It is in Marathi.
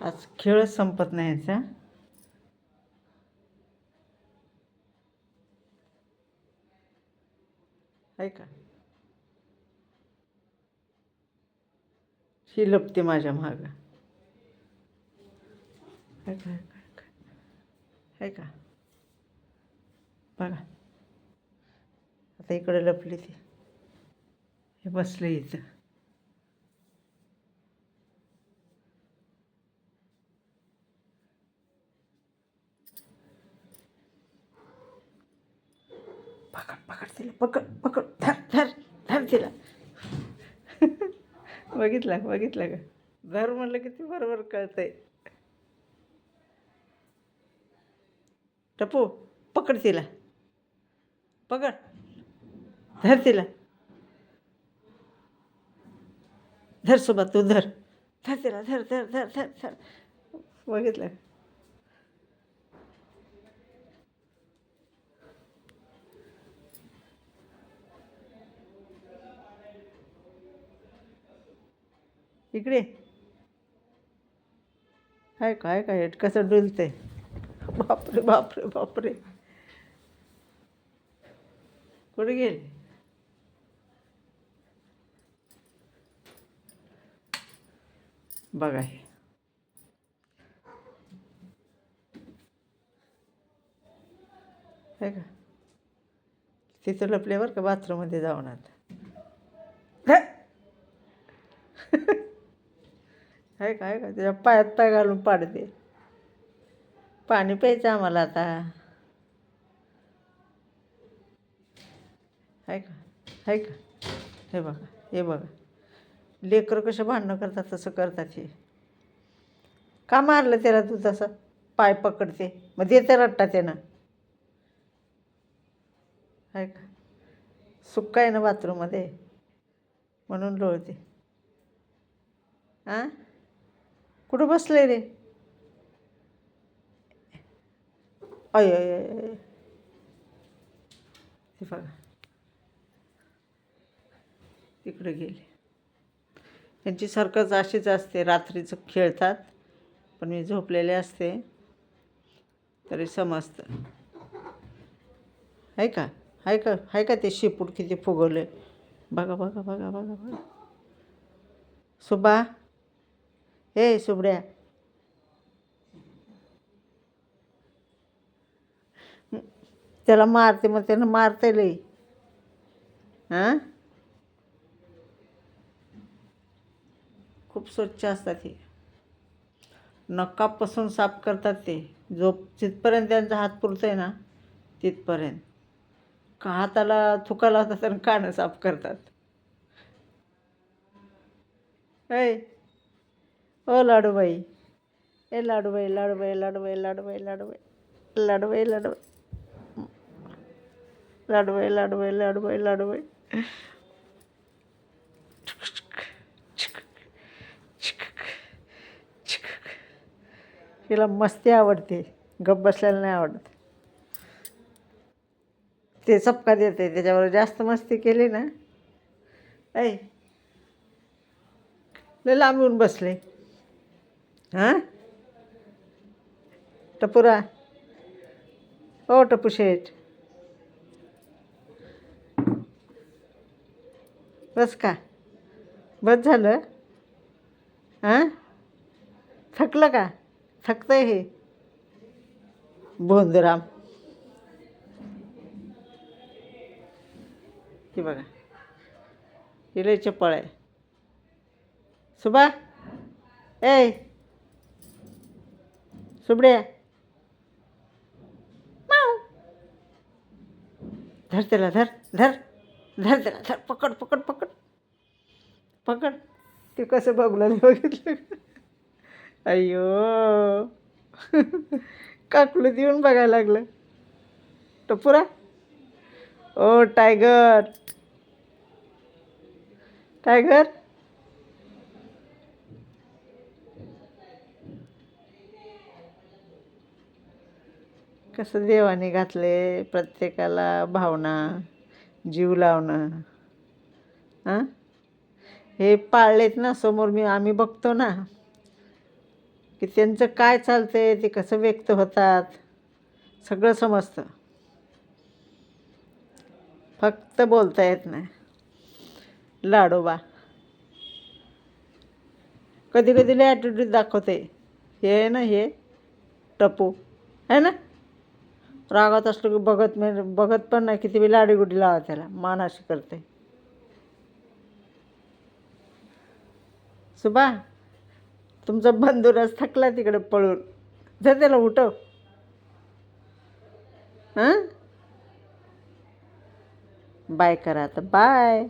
आज खेळच संपत नाही याचा. आहे का? ही लपते माझ्या मागं. आहे का? आहे का? बघा आता इकडे लपली ती. हे बसले इथं. पकड पकड तिला, पकड पकड, धर धर धर तिला. बघितलं का? धर म्हणलं की ती बरोबर कळतंय. टपू पकड तिला, पकड, धर तिला, धर सुबा तू धर, धर तिला, धर धर धर धर धर. बघितलं. इकडे आहे का हेट कसं डुलतंय. बापरे बापरे बापरे. कुठे गेले? बघा हे आहे का? तिथं लपल्यावर का बाथरूममध्ये जाऊन आता. आहे का त्याच्या पायात पाय घालून पाडते. पाणी प्यायचं आम्हाला आता. आहे का? आहे का? हे बघा लेकरं कशा भांडणं करतात तसं करतात हे. का मारलं त्याला तू तसं? पाय पकडते मग देते रट्टा त्यानं. आहे का? सुक्का आहे ना बाथरूममध्ये म्हणून लोळते. हां कुठं बसले रे? अय हे बघा तिकडे गेले. यांची सारखंच अशीच असते. रात्रीचं खेळतात पण मी झोपलेले असते तरी समजतं. आहे का? आहे का ते शेपूट किती फुगवले. बघा बघा बघा बघा बघा. सुबा हे सुबड्या त्याला मारते मग त्यानं मारते लई. हां खूप स्वच्छ असतात हे. नकापासून साफ करतात ते. जिथपर्यंत त्यांचा हात पुरतोय ना तिथपर्यंत. का हाताला थुका लावतात आणि कानं साफ करतात. ऐ ओ लाडूबाई, ए लाडूबाई लाडूबाई लाडूबाई लाडूबाई लाडूबाई लाडूबाई लाडूबाई लाडूबाई लाडूबाई लाडूबाई लाडूबाई. तिला मस्ती आवडते, गप्प बसल्याला नाही आवडत. ते चपका देते त्याच्यावर जास्त मस्ती केली ना. ऐ लय लांब येऊन बसले. हां टपुरा ओ टपू शेठ बस का? बस झालं. हां थकलं का? थकतंय हे भोंदराम. हे बघा हे लय चपळ आहे. सुबा ए सुबड्या धर त्याला, धर धर धर त्याला, धर पकड पकड पकड पकड. ते कसं बघलं बघितलं. अय्यो काकलं देऊन बघायला लागलं. टपुरा ओ टायगर टायगर. कसं देवाने घातले प्रत्येकाला भावना, जीव लावणं. हां हे पाळलेत ना समोर आम्ही बघतो ना. की त्यांचं काय चालतंय, ते कसं व्यक्त होतात, सगळं समजतं. फक्त बोलता येत नाही. लाडोबा कधी कधी लय ॲटिट्यूड दाखवते. हे आहे ना, हे टपू आहे ना, रागात असलो की बघत पण नाही, किती बी लाडीगुडी लावा त्याला, मान अशी करते. सुबा, तुमचा बंधूरच थकला तिकडे पळून, जा त्याला उठव. हां, बाय करा आता, बाय.